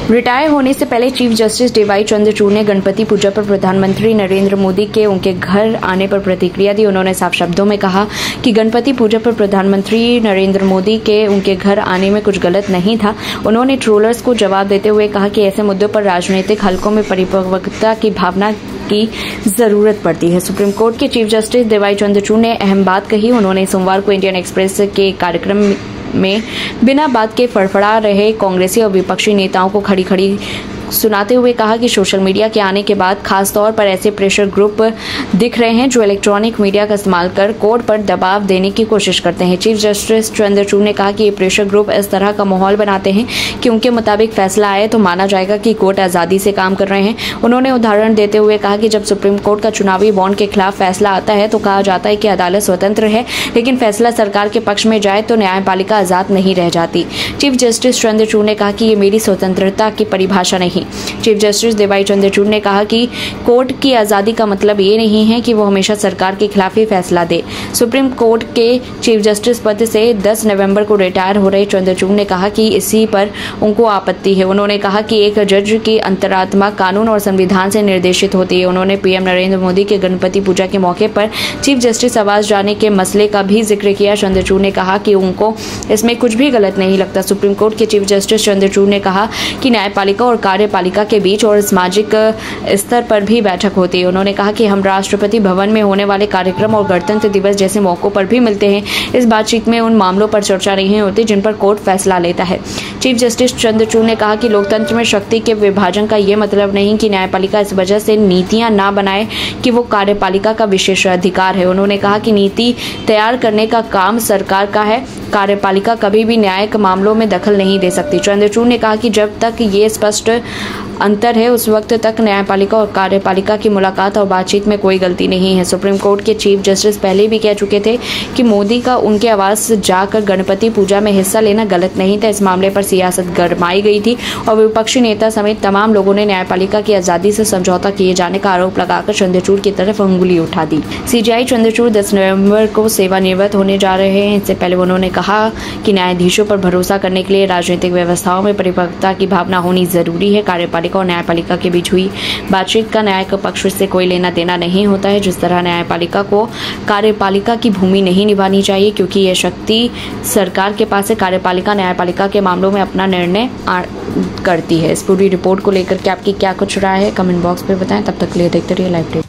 Retire होने से पहले चीफ जस्टिस डीवाई चंद्रचूड़ ने गणपति पूजा पर प्रधानमंत्री नरेंद्र मोदी के उनके घर आने पर प्रतिक्रिया दी। उन्होंने साफ शब्दों में कहा कि गणपति पूजा पर प्रधानमंत्री नरेंद्र मोदी के उनके घर आने में कुछ गलत नहीं था। उन्होंने ट्रोलर्स को जवाब देते हुए कहा कि ऐसे मुद्दों पर राजनीतिक हलकों में परिपक्वता की भावना की जरूरत पड़ती है। सुप्रीम कोर्ट के चीफ जस्टिस डीवाई चंद्रचूड़ ने अहम बात कही। उन्होंने सोमवार को इंडियन एक्सप्रेस के कार्यक्रम में बिना बात के फड़फड़ा रहे कांग्रेसी और विपक्षी नेताओं को खड़ी खड़ी सुनाते हुए कहा कि सोशल मीडिया के आने के बाद खास तौर पर ऐसे प्रेशर ग्रुप दिख रहे हैं जो इलेक्ट्रॉनिक मीडिया का इस्तेमाल कर कोर्ट पर दबाव देने की कोशिश करते हैं। चीफ जस्टिस चंद्रचूड़ ने कहा कि ये प्रेशर ग्रुप इस तरह का माहौल बनाते हैं कि उनके मुताबिक फैसला आए तो माना जाएगा कि कोर्ट आज़ादी से काम कर रहे हैं। उन्होंने उदाहरण देते हुए कहा कि जब सुप्रीम कोर्ट का चुनावी बॉन्ड के खिलाफ फैसला आता है तो कहा जाता है कि अदालत स्वतंत्र है, लेकिन फैसला सरकार के पक्ष में जाए तो न्यायपालिका आज़ाद नहीं रह जाती। चीफ जस्टिस चंद्रचूड़ ने कहा कि ये मेरी स्वतंत्रता की परिभाषा नहीं। चीफ जस्टिस डीवाई चंद्रचूड़ ने कहा कि कोर्ट की आज़ादी का मतलब ये नहीं है कि वो हमेशा सरकार के खिलाफ ही फैसला दे। सुप्रीम कोर्ट के चीफ जस्टिस पद से 10 नवंबर को रिटायर हो रहे चंद्रचूड़ ने कहा कि इसी पर उनको आपत्ति है। उन्होंने कहा कि एक जज की अंतरात्मा कानून और संविधान से निर्देशित होती है। उन्होंने पीएम नरेंद्र मोदी के गणपति पूजा के मौके पर चीफ जस्टिस आवास जाने के मसले का भी जिक्र किया। चंद्रचूड़ ने कहा कि उनको इसमें कुछ भी गलत नहीं लगता। सुप्रीम कोर्ट के चीफ जस्टिस चंद्रचूड़ ने कहा कि न्यायपालिका और कार्यपालिका के बीच और सामाजिक स्तर पर भी बैठक होती है। उन्होंने कहा कि हम राष्ट्रपति भवन में होने वाले कार्यक्रम और गणतंत्र दिवस जैसे मौकों पर भी मिलते हैं। इस बातचीत में उन मामलों पर चर्चा नहीं होती जिन पर कोर्ट फैसला लेता है। चीफ जस्टिस चंद्रचूड़ ने कहा कि लोकतंत्र में शक्ति के विभाजन का ये मतलब नहीं कि न्यायपालिका इस वजह से नीतियां ना बनाए कि वो कार्यपालिका का विशेष अधिकार है। उन्होंने कहा कि नीति तैयार करने का काम सरकार का है, कार्यपालिका कभी भी न्यायिक मामलों में दखल नहीं दे सकती। चंद्रचूड़ ने कहा कि जब तक ये स्पष्ट अंतर है उस वक्त तक न्यायपालिका और कार्यपालिका की मुलाकात और बातचीत में कोई गलती नहीं है। सुप्रीम कोर्ट के चीफ जस्टिस पहले भी कह चुके थे कि मोदी का उनके आवास जाकर गणपति पूजा में हिस्सा लेना गलत नहीं था। इस मामले पर सियासत गरमाई गई थी और विपक्षी नेता समेत तमाम लोगों ने न्यायपालिका की आज़ादी से समझौता किए जाने का आरोप लगाकर चंद्रचूड़ की तरफ अंगुली उठा दी। सीजेआई चंद्रचूड़ 10 नवंबर को सेवानिवृत्त होने जा रहे हैं। इससे पहले उन्होंने कहा कि न्यायाधीशों पर भरोसा करने के लिए राजनीतिक व्यवस्थाओं में परिपक्वता की भावना होनी जरूरी है। कार्यपालिका और न्यायपालिका के बीच हुई बातचीत का न्यायिक पक्ष से कोई लेना देना नहीं होता है। जिस तरह न्यायपालिका को कार्यपालिका की भूमि नहीं निभानी चाहिए क्योंकि यह शक्ति सरकार के पास है। कार्यपालिका न्यायपालिका के मामलों में अपना निर्णय करती है। इस पूरी रिपोर्ट को लेकर के आपकी क्या कुछ राय है कमेंट बॉक्स में बताएं। तब तक के लिए देखते रहिए लाइव टेक।